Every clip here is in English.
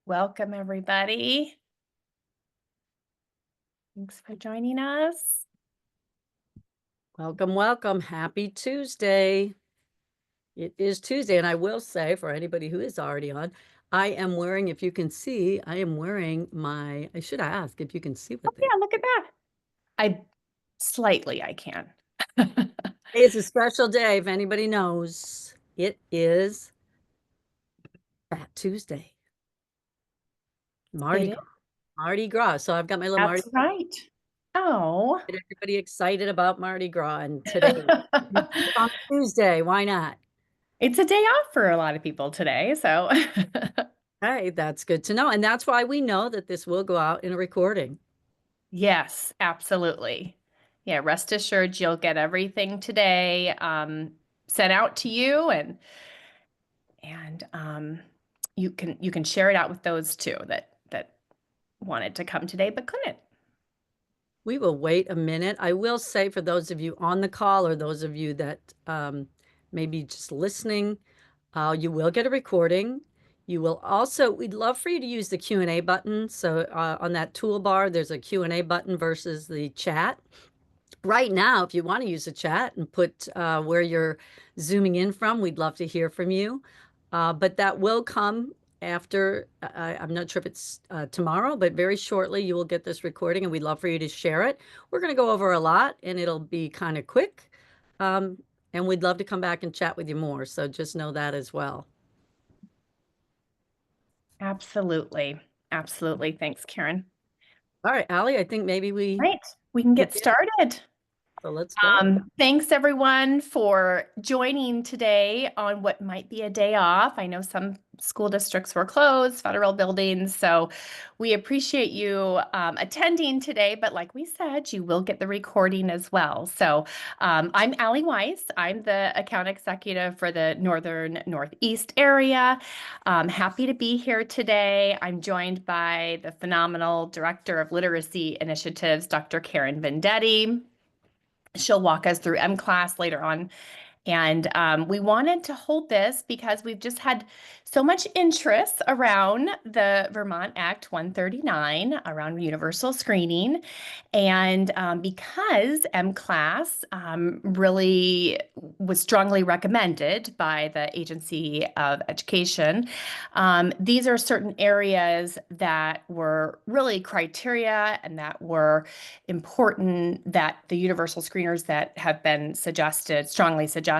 Welcome, everybody. Thanks for joining us. Welcome, welcome. Happy Tuesday. It is Tuesday, and I will say for anybody who is already on, I am wearing, if you can see, I am wearing I should ask if you can see Oh, what yeah, look at that. I can. it's a special day, if anybody knows. It is Fat Tuesday. It Mardi is. Gras. Mardi Gras. So I've got my little Mardi That's right. Oh. Get everybody excited about Mardi Gras. And today, on Tuesday, why not? It's a day off for a lot of people today, so Hey, that's good to know. And that's why we know that this will go out in a recording. yes, absolutely. Yeah, rest assured you'll get everything today sent out to you and you can share it out with those too that wanted to come today but couldn't. We will wait a minute. I will say for those of you on the call or those of you that maybe just listening, you will get a recording. You will also, we'd love for you to use the Q&A button. So on that toolbar, there's a Q&A button versus the chat. Right now, if you want to use the chat and put where you're zooming in from, we'd love to hear from you. But that will come after, I'm not sure if it's tomorrow, but very shortly you will get this recording and we'd love for you to share it. We're going to go over a lot and it'll be kind of quick. And we'd love to come back and chat with you more. So just know that as well. Absolutely. Absolutely. Thanks, Karen. All right, Allie, I think maybe we Right, we can get get in. started. So let's go. Thanks everyone for joining today on what might be a day off. I know some school districts were closed, federal buildings, so we appreciate you attending today. But like we said, you will get the recording as well. So I'm Allie Weiss. I'm the account executive for the Northern Northeast area. Happy to be here today. I'm joined by the phenomenal Director of Literacy Initiatives, Dr. Karen Vendetti. She'll walk us through mCLASS later on. And we wanted to hold this because we've just had so much interest around the Vermont Act 139, around universal screening. And because mCLASS really was strongly recommended by the Agency of Education, these are certain areas that were really criteria and that were important that the universal screeners that have been suggested, strongly suggested,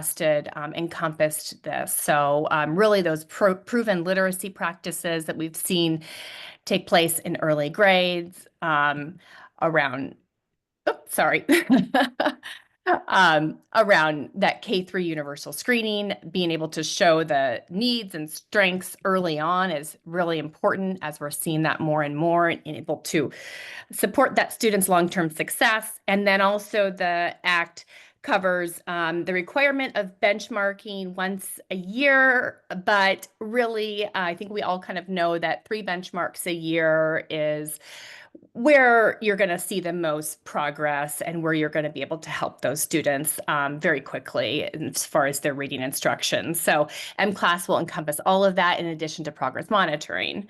encompassed this. So really those proven literacy practices that we've seen take place in early grades around, oops, sorry. Around that K-3 universal screening, being able to show the needs and strengths early on is really important as we're seeing that more and more and able to support that student's long-term success. And then also the act covers the requirement of benchmarking once a year, but really, I think we all kind of know that 3 benchmarks a year is where you're going to see the most progress and where you're going to be able to help those students very quickly as far as their reading instructions. So mCLASS will encompass all of that in addition to progress monitoring.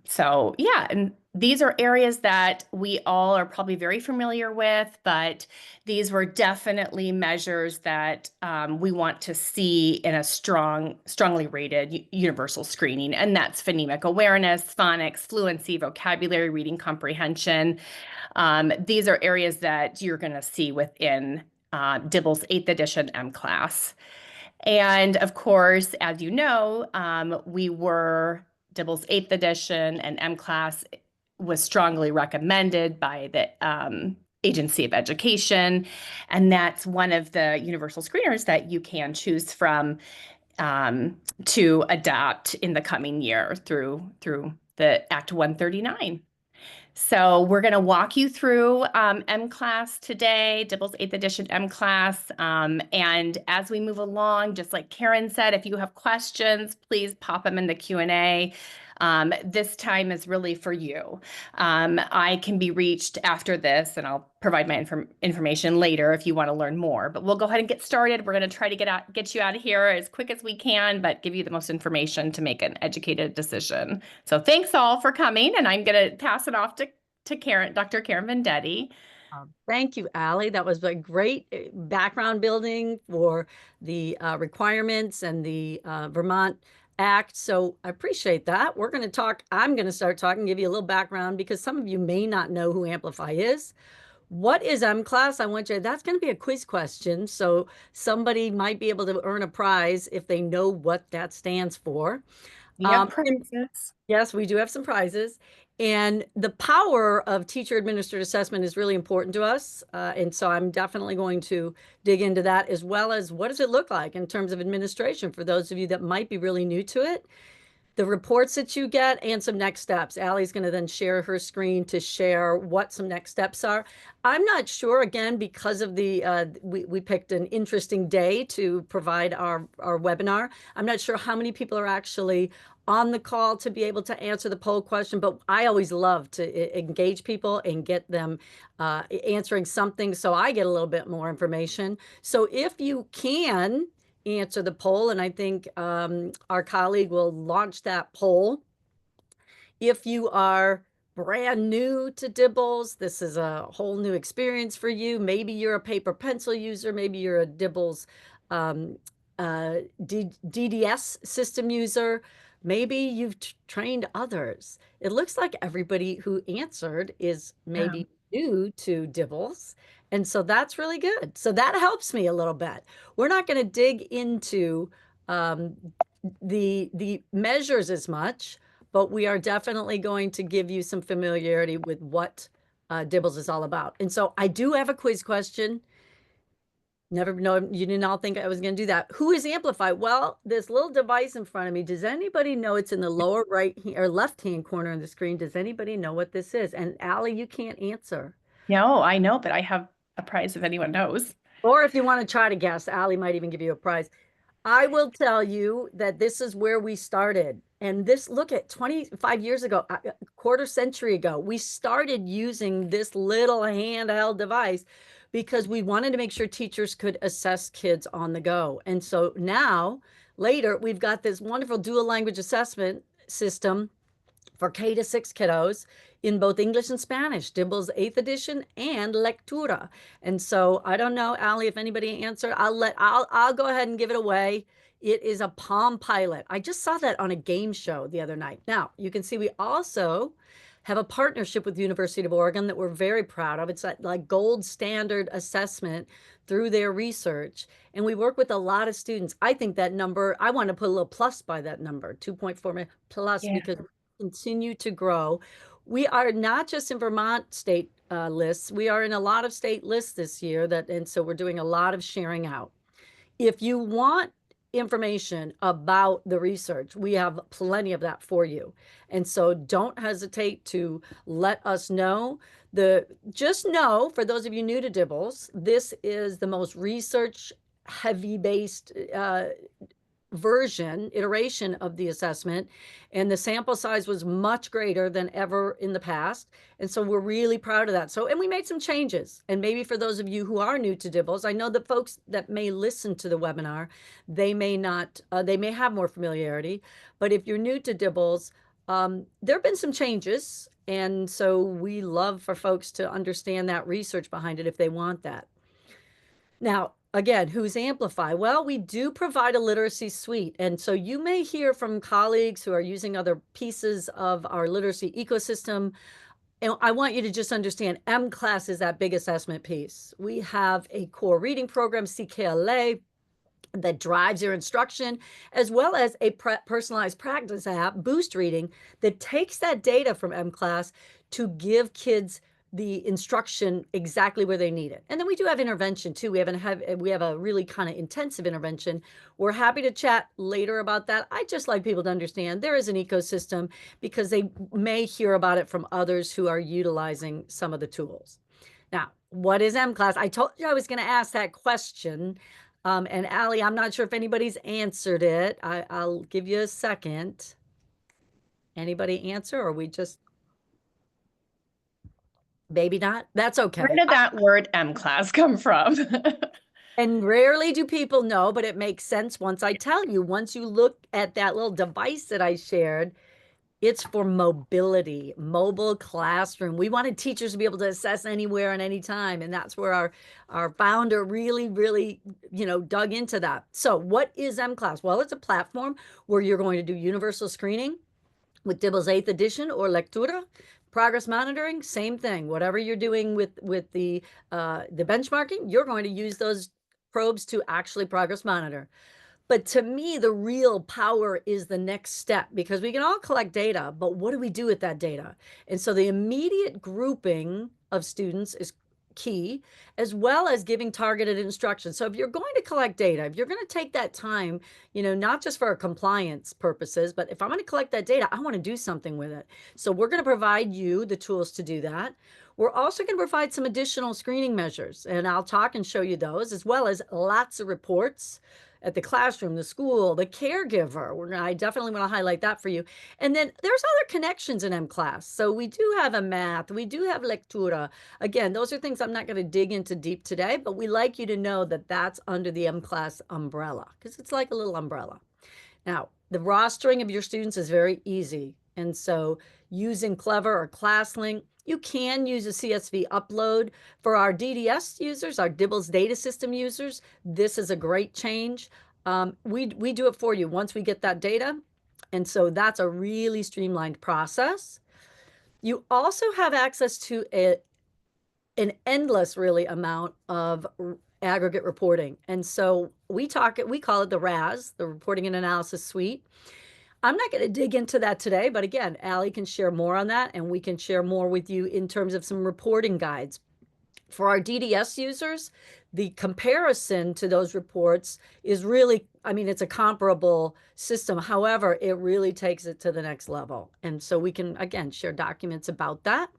So yeah, and these are areas that we all are probably very familiar with, but these were definitely measures that we want to see in a strongly rated universal screening, and that's phonemic awareness, phonics, fluency, vocabulary, reading comprehension. These are areas that you're going to see within DIBEL's 8th edition mCLASS. And of course, as you know, DIBEL's 8th edition and mCLASS was strongly recommended by the Agency of Education. And that's one of the universal screeners that you can choose from to adopt in the coming year through the Act 139. So we're going to walk you through mCLASS today, DIBEL's 8th edition mCLASS. And as we move along, just like Karen said, if you have questions, please pop them in the Q&A. This time is really for you. I can be reached after this, and I'll provide my information later if you want to learn more. But we'll go ahead and get started. We're going to try to get you out of here as quick as we can, but give you the most information to make an educated decision. So thanks all for coming, and I'm going to pass it off to Karen, Dr. Karen Vendetti. Thank you, Allie. That was a great background building for the requirements and the Vermont Act. So I appreciate that. We're going to talk. I'm going to start talking, give you a little background because some of you may not know who Amplify is. What is mCLASS? I want you, that's going to be a quiz question. So somebody might be able to earn a prize if they know what that stands for. We have prizes. Yes, we do have some prizes. And the power of teacher-administered assessment is really important to us. And so I'm definitely going to dig into that, as well as what does it look like in terms of administration for those of you that might be really new to it, the reports that you get, and some next steps. Allie's going to then share her screen to share what some next steps are. I'm not sure, again, because of we picked an interesting day to provide our webinar. I'm not sure how many people are actually on the call to be able to answer the poll question, but I always love to engage people and get them answering something so I get a little bit more information. So if you can answer the poll, and I think our colleague will launch that poll. If you are brand new to Dibbles, this is a whole new experience for you. Maybe you're a paper pencil user, maybe you're a Dibbles DDS system user. Maybe you've trained others. It looks like everybody who answered is maybe new to Dibbles. And so that's really good. So that helps me a little bit. We're not going to dig into the measures as much, but we are definitely going to give you some familiarity with what Dibbles is all about. And so I do have a quiz question. Never know, you didn't all think I was going to do that. Who is Amplify? Well, this little device in front of me, does anybody know it's in the lower right or left-hand corner of the screen? Does anybody know what this is? And Allie, you can't answer. No, I know, but I have a prize if anyone knows. Or if you want to try to guess, Allie might even give you a prize. I will tell you that this is where we started. And this, look at 25 years ago, a quarter century ago, we started using this little handheld device because we wanted to make sure teachers could assess kids on the go. And so now, later, we've got this wonderful dual language assessment system for K to 6 kiddos in both English and Spanish, Dibble's 8th edition and Lectura. And so I don't know, Allie, if anybody answered, I'll go ahead and give it away. It is a Palm Pilot. I just saw that on a game show the other night. Now, you can see we also have a partnership with the University of Oregon that we're very proud of. It's like gold standard assessment through their research. And we work with a lot of students. I think that number, I want to put a little plus by that number, 2.4 million plus, because we continue to grow. We are not just in Vermont state lists. We are in a lot of state lists this year, and so we're doing a lot of sharing out. If you want information about the research, we have plenty of that for you. And so don't hesitate to let us know. Just know, for those of you new to Dibbles, this is the most research heavy based iteration of the assessment, and the sample size was much greater than ever in the past. And so we're really proud of that. So, and we made some changes. And maybe for those of you who are new to Dibbles, I know that folks that may listen to the webinar, they may not, they may have more familiarity. But if you're new to Dibbles, there have been some changes. And so we love for folks to understand that research behind it if they want that. Now, again, who's Amplify? Well, we do provide a literacy suite. And so you may hear from colleagues who are using other pieces of our literacy ecosystem. And I want you to just understand mCLASS is that big assessment piece. We have a core reading program, mCLASS, that drives your instruction, as well as a personalized practice app, Boost Reading, that takes that data from mCLASS to give kids the instruction exactly where they need it. And then we do have intervention too. We have a really kind of intensive intervention. We're happy to chat later about that. I just like people to understand there is an ecosystem because they may hear about it from others who are utilizing some of the tools. Now, what is mCLASS? I told you I was going to ask that question. And Allie, I'm not sure if anybody's answered it. I'll give you a second. Anybody answer, or we just maybe not? That's Where okay. did that word mCLASS come from? And rarely do people know, but it makes sense once I tell you. Once you look at that little device that I shared, it's for mobility, mobile classroom. We wanted teachers to be able to assess anywhere and anytime, and that's where our founder really, dug into that. So, what is mCLASS? Well, it's a platform where you're going to do universal screening with Dibble's 8th edition or Lectura. Progress monitoring, same thing. Whatever you're doing with the benchmarking, you're going to use those probes to actually progress monitor. But to me, the real power is the next step, because we can all collect data, but what do we do with that data? And so the immediate grouping of students is key, as well as giving targeted instruction. So if you're going to collect data, if you're going to take that time, not just for compliance purposes, but if I'm going to collect that data, I want to do something with it. So we're going to provide you the tools to do that. We're also going to provide some additional screening measures, and I'll talk and show you those, as well as lots of reports at the classroom, the school, the caregiver. I definitely want to highlight that for you. And then there's other connections in mCLASS. So we do have a math, we do have lectura. Again, those are things I'm not going to dig into deep today, but we like you to know that that's under the mCLASS umbrella, because it's like a little umbrella. Now, the rostering of your students is very easy. And so using Clever or ClassLink, you can use a CSV upload. For our DDS users, our Dibbles data system users, this is a great change. We do it for you once we get that data. And so that's a really streamlined process. You also have access to an endless really amount of aggregate reporting. And so we call it the RAS, the Reporting and Analysis Suite. I'm not going to dig into that today, but again, Allie can share more on that, and we can share more with you in terms of some reporting guides. For our DDS users, the comparison to those reports is really, it's a comparable system. However, it really takes it to the next level. And so we can, again, share documents about that.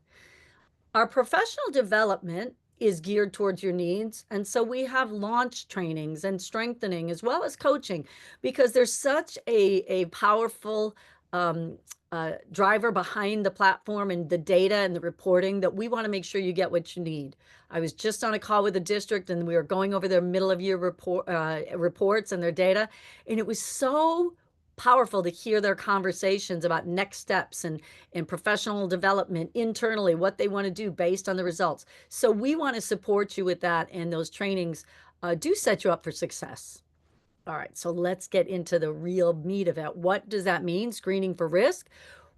Our professional development is geared towards your needs. And so we have launch trainings and strengthening as well as coaching, because there's such a powerful driver behind the platform and the data and the reporting that we want to make sure you get what you need. I was just on a call with the district, and we were going over their middle of year reports and their data. And it was so powerful to hear their conversations about next steps and professional development internally, what they want to do based on the results. So we want to support you with that, and those trainings do set you up for success. All right, so let's get into the real meat of it. What does that mean, screening for risk?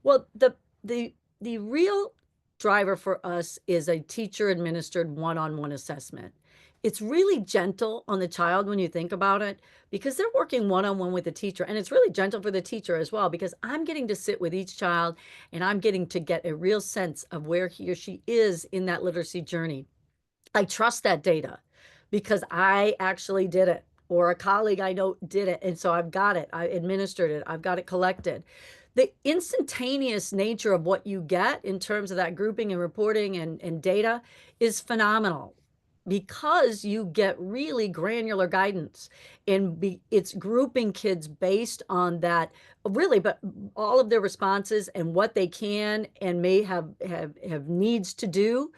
Well, the real driver for us is a teacher-administered one-on-one assessment. It's really gentle on the child when you think about it, because they're working one-on-one with the teacher, and it's really gentle for the teacher as well, because I'm getting to sit with each child, and I'm getting to get a real sense of where he or she is in that literacy journey. I trust that data because I actually did it, or a colleague I know did it. And so I've got it. I administered it. I've got it collected. The instantaneous nature of what you get in terms of that grouping and reporting and data is phenomenal, because you get really granular guidance, and it's grouping kids based on that, really, but all of their responses and what they can and may have needs to do.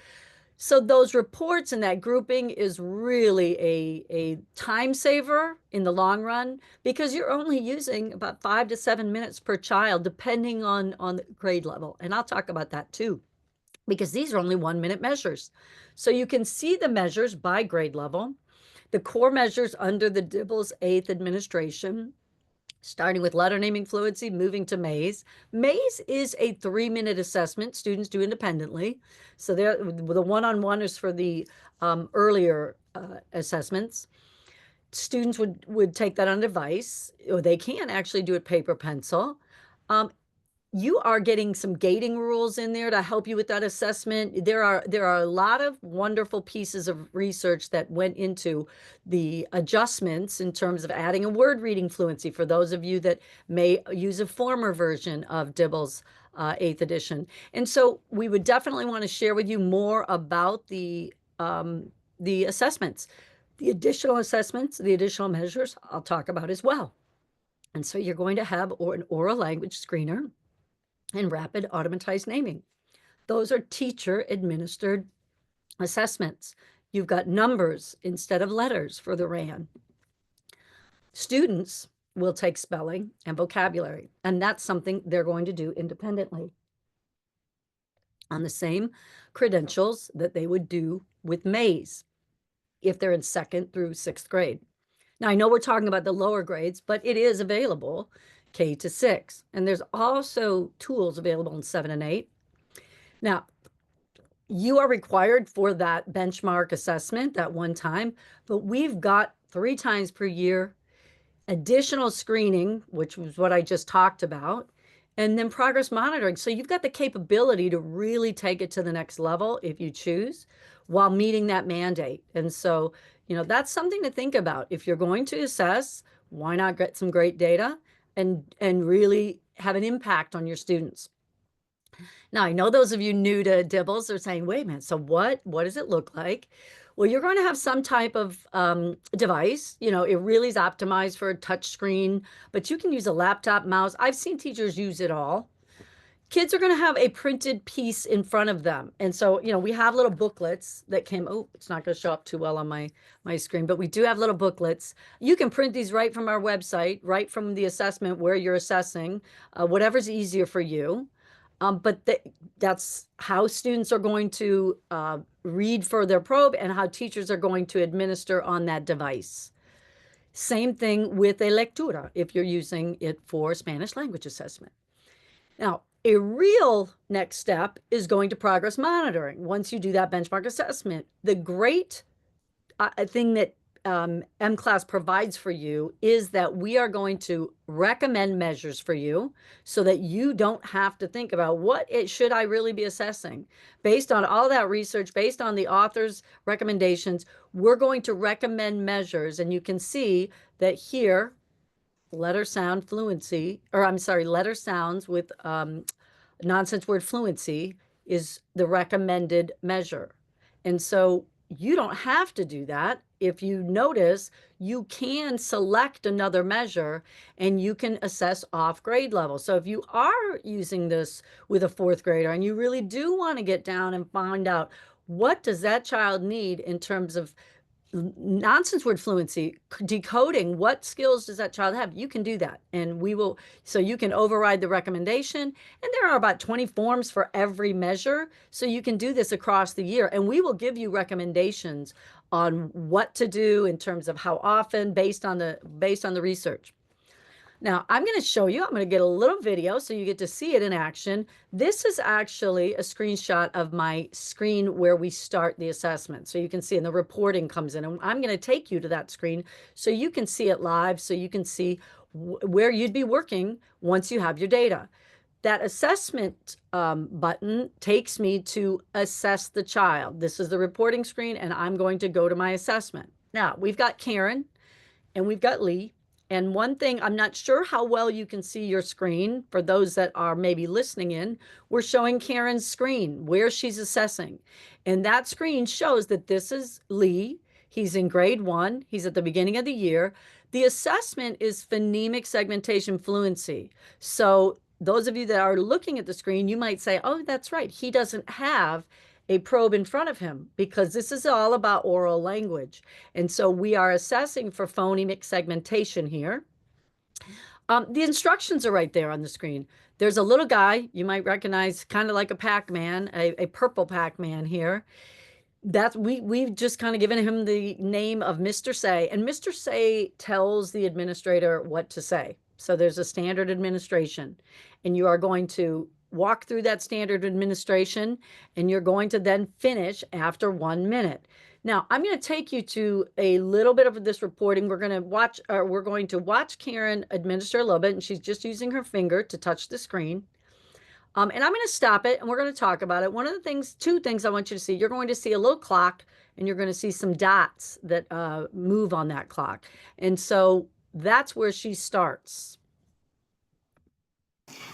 So those reports and that grouping is really a time saver in the long run, because you're only using about 5 to 7 minutes per child, depending on the grade level. And I'll talk about that too, because these are only 1-minute measures. So you can see the measures by grade level, the core measures under the Dibbles 8th administration, starting with letter naming fluency, moving to maze. Maze is a 3-minute assessment students do independently. So the one-on-one is for the earlier assessments. Students would take that on device, or they can actually do it paper pencil. You are getting some gating rules in there to help you with that assessment. There are a lot of wonderful pieces of research that went into the adjustments in terms of adding a word reading fluency for those of you that may use a former version of Dibble's 8th edition. And so we would definitely want to share with you more about the assessments. The additional assessments, the additional measures, I'll talk about as well. And so you're going to have an oral language screener. and rapid automatized naming. Those are teacher-administered assessments. You've got numbers instead of letters for the RAN. Students will take spelling and vocabulary, and that's something they're going to do independently on the same credentials that they would do with Maze if they're in 2nd through 6th grade. Now, I know we're talking about the lower grades, but it is available K to 6. And there's also tools available in 7 and 8. Now, you are required for that benchmark assessment that one time, but we've got 3 times per year additional screening, which was what I just talked about, and then progress monitoring. So you've got the capability to really take it to the next level if you choose while meeting that mandate. And so, that's something to think about. If you're going to assess, why not get some great data and really have an impact on your students? Now, I know those of you new to Dibbles are saying, wait a minute, so what does it look like? Well, you're going to have some type of device. It really is optimized for a touch screen, but you can use a laptop, mouse. I've seen teachers use it all. Kids are going to have a printed piece in front of them. And so, we have little booklets that came. Oh, it's not going to show up too well on my screen, but we do have little booklets. You can print these right from our website, right from the assessment where you're assessing, whatever's easier for you. But that's how students are going to read for their probe and how teachers are going to administer on that device. Same thing with a lectura if you're using it for Spanish language assessment. Now, a real next step is going to progress monitoring. Once you do that benchmark assessment, the great thing that mCLASS provides for you is that we are going to recommend measures for you so that you don't have to think about should I really be assessing. Based on all that research, based on the author's recommendations, we're going to recommend measures. And you can see that here, letter sounds with nonsense word fluency is the recommended measure. And so you don't have to do that. If you notice, you can select another measure and you can assess off grade level. So if you are using this with a 4th grader and you really do want to get down and find out what does that child need in terms of nonsense word fluency, decoding what skills does that child have, you can do that. And so you can override the recommendation. And there are about 20 forms for every measure. So you can do this across the year. And we will give you recommendations on what to do in terms of how often based on the research. Now, I'm going to show you, I'm going to get a little video so you get to see it in action. This is actually a screenshot of my screen where we start the assessment. So you can see, and the reporting comes in. And I'm going to take you to that screen so you can see it live, so you can see where you'd be working once you have your data. That assessment button takes me to assess the child. This is the reporting screen, and I'm going to go to my assessment. Now, we've got Karen and we've got Lee. And one thing, I'm not sure how well you can see your screen. For those that are maybe listening in, we're showing Karen's screen where she's assessing. And that screen shows that this is Lee. He's in grade 1. He's at the beginning of the year. The assessment is phonemic segmentation fluency. So those of you that are looking at the screen, you might say, oh, that's right. He doesn't have a probe in front of him because this is all about oral language. And so we are assessing for phonemic segmentation here. The instructions are right there on the screen. There's a little guy you might recognize, kind of like a Pac-Man, a purple Pac-Man here. We've just kind of given him the name of Mr. Say, and Mr. Say tells the administrator what to say. So there's a standard administration, and you are going to walk through that standard administration, and you're going to then finish after 1 minute. Now, I'm going to take you to a little bit of this reporting. We're going to watch Karen administer a little bit, and she's just using her finger to touch the screen. And I'm going to stop it, and we're going to talk about it. Two things I want you to see. You're going to see a little clock, and you're going to see some dots that move on that clock. And so that's where she starts.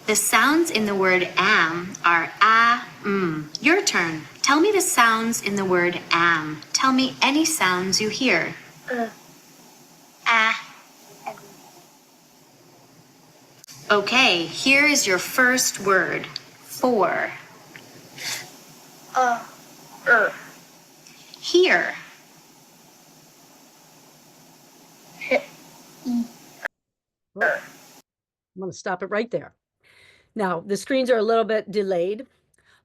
The sounds in the word am are Your turn. Tell me the sounds in the word am. Tell me any sounds you hear. Okay, here is your first word. 4. Here. I'm going to stop it right there. Now, the screens are a little bit delayed,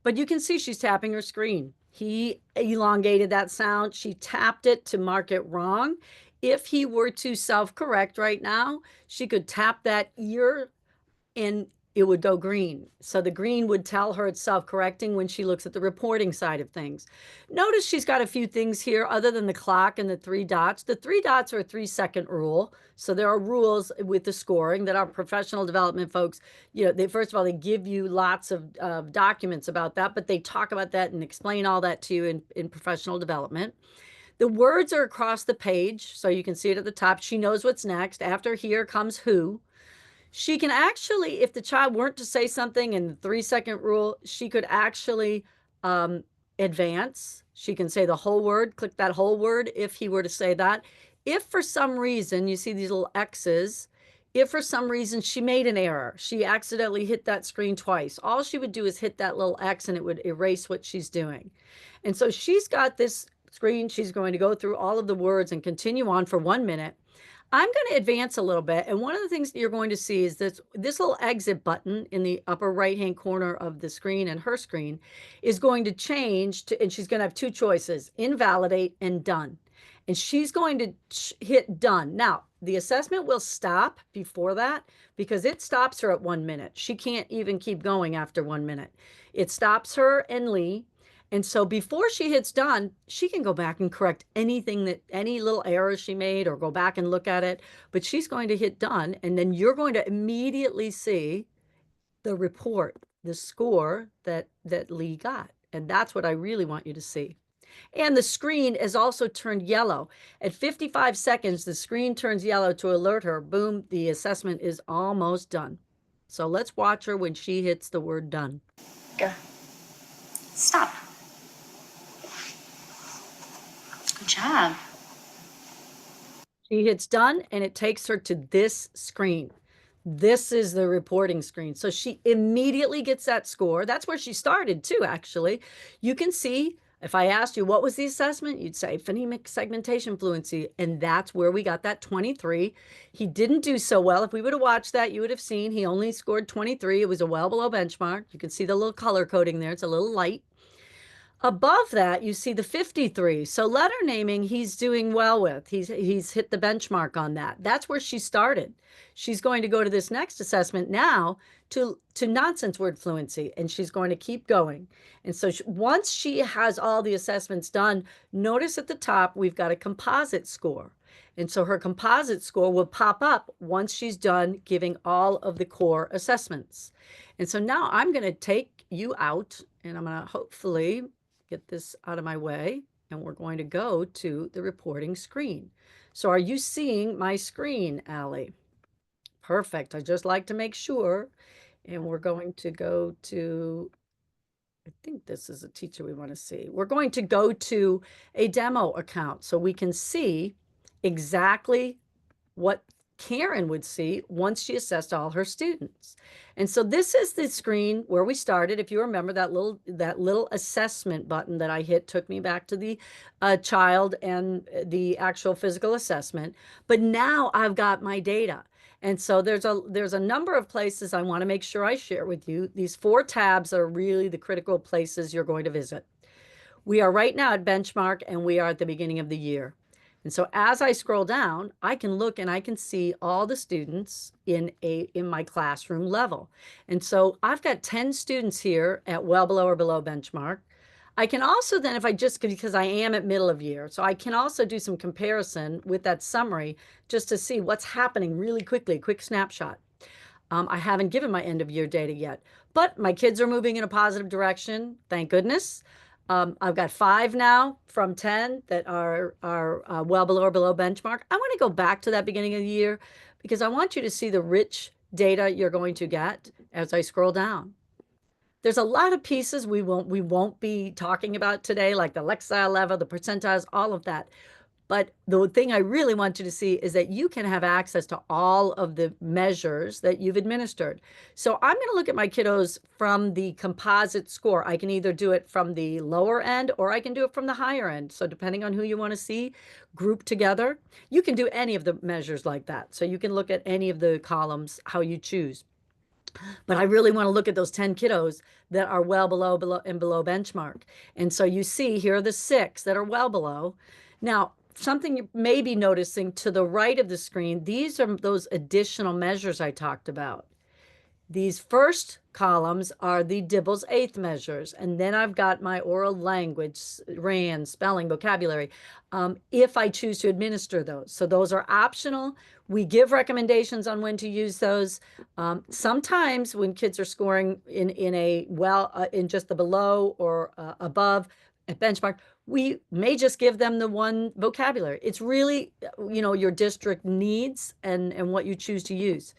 but you can see she's tapping her screen. He elongated that sound. She tapped it to mark it wrong. If he were to self-correct right now, she could tap that ear and it would go green. So the green would tell her it's self-correcting when she looks at the reporting side of things. Notice she's got a few things here other than the clock and the 3 dots. The 3 dots are a 3-second rule. So there are rules with the scoring that our professional development folks, they first of all, they give you lots of documents about that, but they talk about that and explain all that to you in professional development. The words are across the page, so you can see it at the top. She knows what's next. After here comes who. She can actually, if the child weren't to say something in the 3-second rule, she could actually advance. She can say the whole word, click that whole word if he were to say that. If for some reason, you see these little X's, if for some reason she made an error, she accidentally hit that screen twice, all she would do is hit that little X and it would erase what she's doing. And so she's got this screen. She's going to go through all of the words and continue on for 1 minute. I'm going to advance a little bit. And one of the things that you're going to see is this little exit button in the upper right-hand corner of the screen and her screen is going to change to, and she's going to have 2 choices, invalidate and done. And she's going to hit done. Now, the assessment will stop before that because it stops her at 1 minute. She can't even keep going after 1 minute. It stops her and Lee. And so before she hits done, she can go back and correct anything any little errors she made or go back and look at it. But she's going to hit done. And then you're going to immediately see the report, the score that Lee got. And that's what I really want you to see. And the screen is also turned yellow. At 55 seconds, the screen turns yellow to alert her. Boom, the assessment is almost done. So let's watch her when she hits the word done. Stop. Good job. She hits done and it takes her to this screen. This is the reporting screen. So she immediately gets that score. That's where she started too, actually. You can see, if I asked you what was the assessment, you'd say phonemic segmentation fluency. And that's where we got that 23. He didn't do so well. If we would have watched that, you would have seen he only scored 23. It was a well below benchmark. You can see the little color coding there. It's a little light. Above that, you see the 53. So letter naming, he's doing well with. He's hit the benchmark on that. That's where she started. She's going to go to this next assessment now to nonsense word fluency, and she's going to keep going. And so once she has all the assessments done, notice at the top, we've got a composite score. And so her composite score will pop up once she's done giving all of the core assessments. And so now I'm going to take you out, and I'm going to hopefully get this out of my way, and we're going to go to the reporting screen. So are you seeing my screen, Allie? Perfect. I just like to make sure. And we're going to go to, I think this is a teacher we want to see. We're going to go to a demo account so we can see exactly what Karen would see once she assessed all her students. And so this is the screen where we started. If you remember that little assessment button that I hit took me back to the child and the actual physical assessment. But now I've got my data. And so there's a number of places I want to make sure I share with you. These 4 tabs are really the critical places you're going to visit. We are right now at benchmark and we are at the beginning of the year. And so as I scroll down, I can look and I can see all the students in my classroom level. And so I've got 10 students here at well below or below benchmark. I can also then, because I am at middle of year, so I can also do some comparison with that summary just to see what's happening really quickly, quick snapshot. I haven't given my end of year data yet, but my kids are moving in a positive direction, thank goodness. I've got 5 now from 10 that are well below or below benchmark. I want to go back to that beginning of the year because I want you to see the rich data you're going to get as I scroll down. There's a lot of pieces we won't be talking about today, like the Lexile level, the percentiles, all of that. But the thing I really want you to see is that you can have access to all of the measures that you've administered. So I'm going to look at my kiddos from the composite score. I can either do it from the lower end or I can do it from the higher end. So depending on who you want to see grouped together, you can do any of the measures like that. So you can look at any of the columns, how you choose. But I really want to look at those 10 kiddos that are well below benchmark. And so you see here are the 6 that are well below. Now, something you may be noticing to the right of the screen, these are those additional measures I talked about. These first columns are the Dibbles 8th measures, and then I've got my oral language, RAN, spelling, vocabulary, if I choose to administer those. So those are optional. We give recommendations on when to use those. Sometimes when kids are scoring in just the below or above at benchmark, we may just give them the one vocabulary. It's really, your district needs and what you choose to use.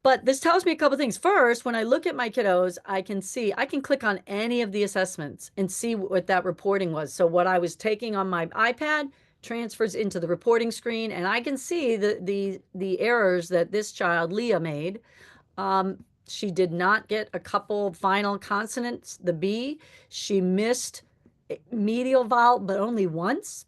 But this tells me a couple things. First, when I look at my kiddos, I can click on any of the assessments and see what that reporting was. So what I was taking on my iPad transfers into the reporting screen, and I can see the errors that this child, Leah, made. She did not get a couple final consonants, the B. She missed medial vowel, but only once,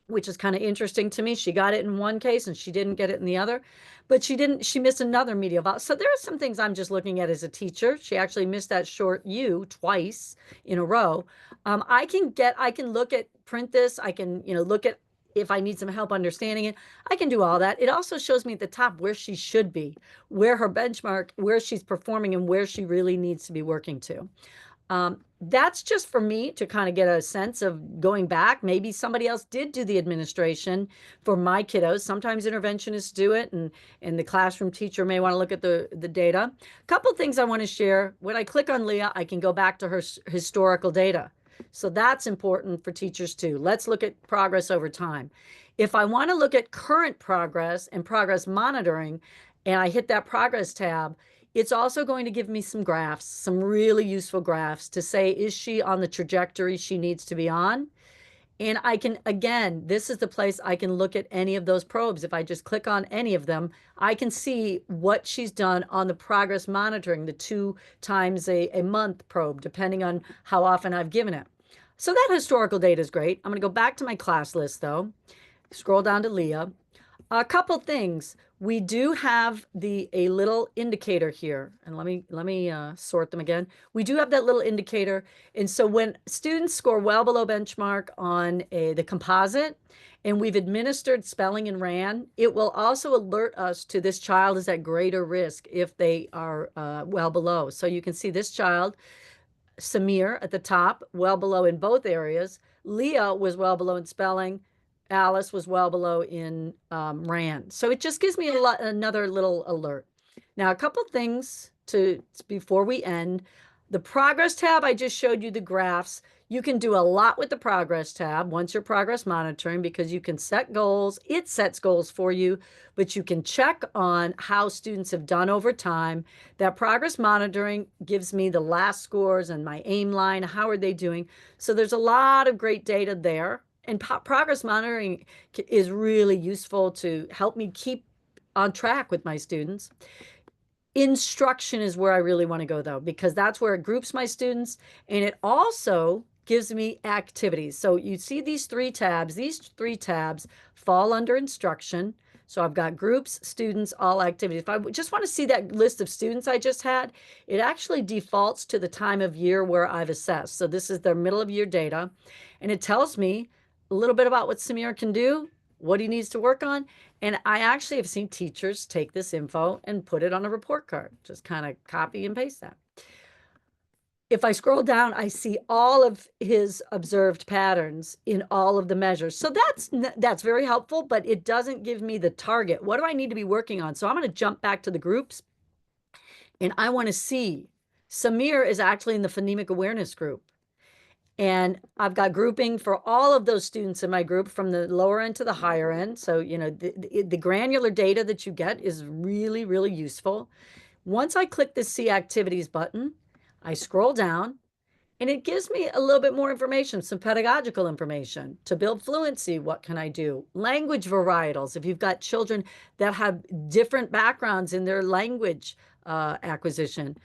which is kind of interesting to me. She got it in one case and she didn't get it in the other, but she missed another medial vowel. So there are some things I'm just looking at as a teacher. She actually missed that short U twice in a row. I can print this. I can, look at if I need some help understanding it. I can do all that. It also shows me at the top where she should be, where her benchmark, where she's performing and where she really needs to be working to. That's just for me to kind of get a sense of going back. Maybe somebody else did do the administration for my kiddos. Sometimes interventionists do it, and the classroom teacher may want to look at the data. A couple things I want to share. When I click on Leah, I can go back to her historical data. So that's important for teachers too. Let's look at progress over time. If I want to look at current progress and progress monitoring, and I hit that progress tab, it's also going to give me some graphs, some really useful graphs to say, is she on the trajectory she needs to be on? And I can, again, this is the place I can look at any of those probes. If I just click on any of them, I can see what she's done on the progress monitoring, the 2 times a month probe, depending on how often I've given it. So that historical data is great. I'm going to go back to my class list, though. Scroll down to Leah. A couple things. We do have a little indicator here, and let me sort them again. We do have that little indicator, and so when students score well below benchmark on the composite, and we've administered spelling and RAN, it will also alert us to this child is at greater risk if they are well below. So you can see this child, Samir, at the top, well below in both areas. Leah was well below in spelling. Alice was well below in RAN. So it just gives me another little alert. Now, a couple things before we end. The progress tab, I just showed you the graphs. You can do a lot with the progress tab once you're progress monitoring because you can set goals. It sets goals for you, but you can check on how students have done over time. That progress monitoring gives me the last scores and my aim line. How are they doing? So there's a lot of great data there. And progress monitoring is really useful to help me keep on track with my students. Instruction is where I really want to go, though, because that's where it groups my students, and it also gives me activities. So you see these 3 tabs. These 3 tabs fall under instruction. So I've got groups, students, all activities. If I just want to see that list of students I just had, it actually defaults to the time of year where I've assessed. So this is their middle of year data, and it tells me a little bit about what Samir can do, what he needs to work on. And I actually have seen teachers take this info and put it on a report card, just kind of copy and paste that. If I scroll down, I see all of his observed patterns in all of the measures. So that's very helpful, but it doesn't give me the target. What do I need to be working on? So I'm going to jump back to the groups, and I want to see Samir is actually in the phonemic awareness group. And I've got grouping for all of those students in my group from the lower end to the higher end. So, the granular data that you get is really, really useful. Once I click the See Activities button, I scroll down And it gives me a little bit more information, some pedagogical information to build fluency. What can I do? Language varietals. If you've got children that have different backgrounds in their language acquisition,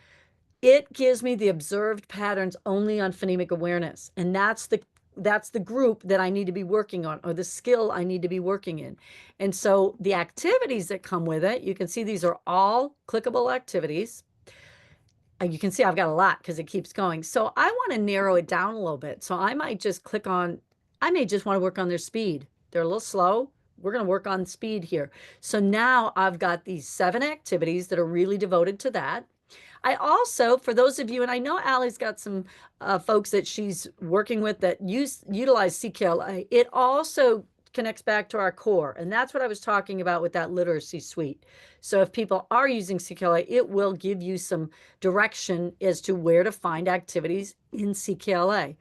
it gives me the observed patterns only on phonemic awareness. And that's the group that I need to be working on, or the skill I need to be working in. And so the activities that come with it, you can see these are all clickable activities. You can see I've got a lot because it keeps going. So I want to narrow it down a little bit. So I might just click on, I may just want to work on their speed. They're a little slow. We're going to work on speed here. So now I've got these 7 activities that are really devoted to that. I also, for those of you, and I know Allie's got some folks that she's working with that utilize CKLA, it also connects back to our core. And that's what I was talking about with that literacy suite. So if people are using CKLA, it will give you some direction as to where to find activities in CKLA.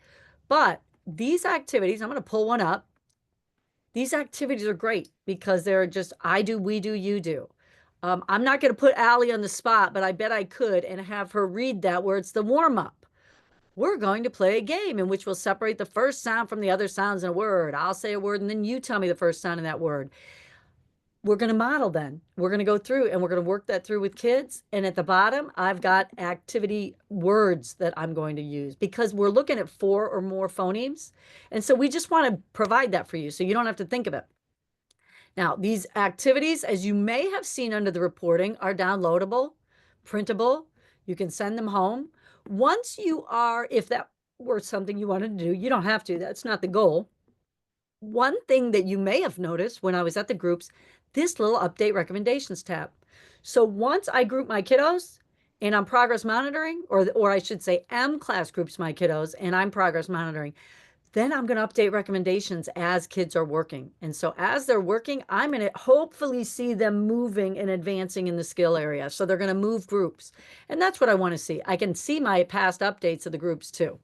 But these activities, I'm going to pull one up. These activities are great because they're just I do, we do, you do. I'm not going to put Allie on the spot, but I bet I could and have her read that where it's the warm up. We're going to play a game in which we'll separate the first sound from the other sounds in a word. I'll say a word and then you tell me the first sound in that word. We're going to model then. We're going to go through and we're going to work that through with kids. And at the bottom, I've got activity words that I'm going to use because we're looking at 4 or more phonemes. And so we just want to provide that for you so you don't have to think of it. Now, these activities, as you may have seen under the reporting, are downloadable, printable. You can send them home. Once you are, if that were something you wanted to do, you don't have to. That's not the goal. One thing that you may have noticed when I was at the groups, this little update recommendations tab. So once I group my kiddos and I'm progress monitoring, or I should say mCLASS groups my kiddos and I'm progress monitoring, then I'm going to update recommendations as kids are working. And so as they're working, I'm going to hopefully see them moving and advancing in the skill area. So they're going to move groups. And that's what I want to see. I can see my past updates of the groups too.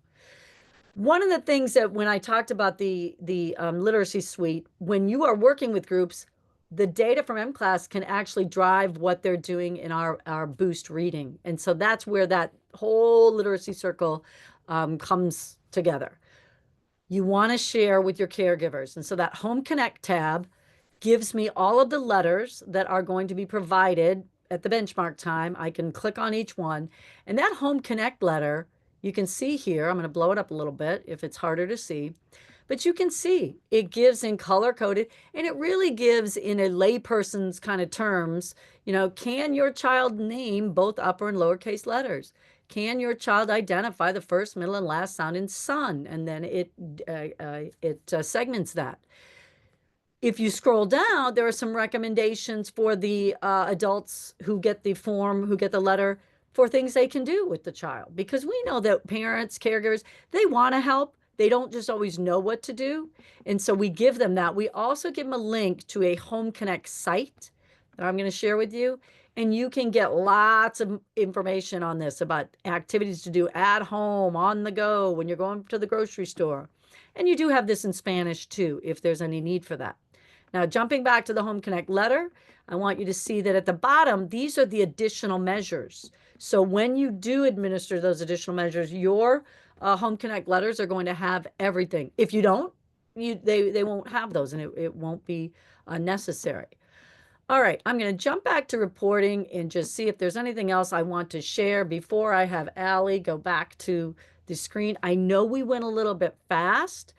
One of the things that when I talked about the literacy suite, when you are working with groups, the data from mCLASS can actually drive what they're doing in our boost reading. And so that's where that whole literacy circle comes together. You want to share with your caregivers. And so that Home Connect tab gives me all of the letters that are going to be provided at the benchmark time. I can click on each one. And that Home Connect letter, you can see here, I'm going to blow it up a little bit if it's harder to see. But you can see it gives in color coded, and it really gives in a layperson's kind of terms, can your child name both upper and lowercase letters? Can your child identify the first, middle, and last sound in son? And then it segments that. If you scroll down, there are some recommendations for the adults who get the form, who get the letter, for things they can do with the child. Because we know that parents, caregivers, they want to help. They don't just always know what to do. And so we give them that. We also give them a link to a Home Connect site that I'm going to share with you. And you can get lots of information on this about activities to do at home, on the go, when you're going to the grocery store. And you do have this in Spanish too, if there's any need for that. Now, jumping back to the Home Connect letter, I want you to see that at the bottom, these are the additional measures. So when you do administer those additional measures, your Home Connect letters are going to have everything. If you don't, they won't have those, and it won't be necessary. All right, I'm going to jump back to reporting and just see if there's anything else I want to share before I have Allie go back to the screen. I know we went a little bit fast.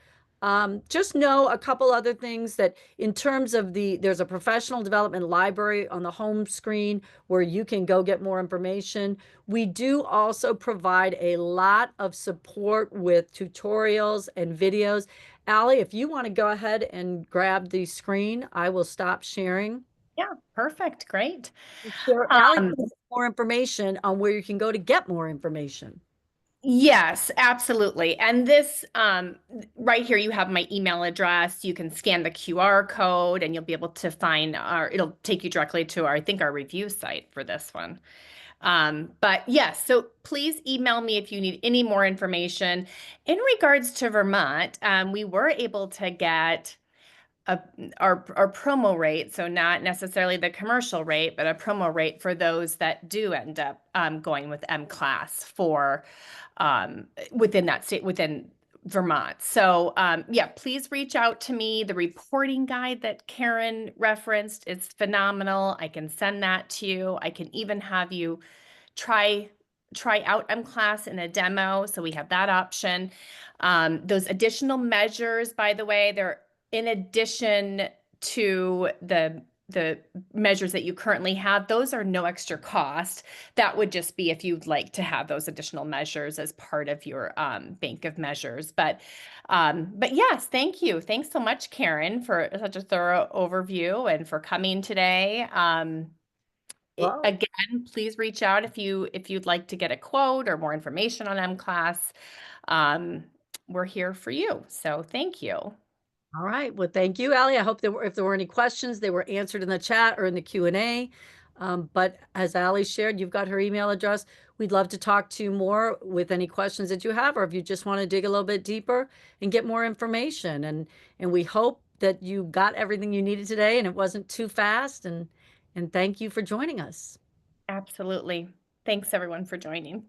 Just know a couple other things that in terms of there's a professional development library on the home screen where you can go get more information. We do also provide a lot of support with tutorials and videos. Allie, if you want to go ahead and grab the screen, I will stop sharing. Yeah, perfect. Great. Allie has more information on where you can go to get more information. Yes, absolutely. And this right here, you have my email address. You can scan the QR code and you'll be able to find it'll take you directly to I think our review site for this one. But yes, so please email me if you need any more information. In regards to Vermont, we were able to get our promo rate, so not necessarily the commercial rate, but a promo rate for those that do end up going with mCLASS for within that state, within Vermont. So yeah, please reach out to me. The reporting guide that Karen referenced is phenomenal. I can send that to you. I can even have you try out mCLASS in a demo, so we have that option. Those additional measures, by the way, they're in addition to the measures that you currently have. Those are no extra cost. That would just be if you'd like to have those additional measures as part of your bank of measures. But yes, thank you. Thanks so much, Karen, for such a thorough overview and for coming today. Well, Again, please reach out if you'd like to get a quote or more information on mCLASS. We're here for you. So thank you. all right. Well, thank you, Allie. I hope if there were any questions, they were answered in the chat or in the Q&A. But as Allie shared, you've got her email address. We'd love to talk to you more with any questions that you have, or if you just want to dig a little bit deeper and get more information. And we hope that you got everything you needed today and it wasn't too fast. And thank you for joining us. Absolutely. Thanks everyone for joining.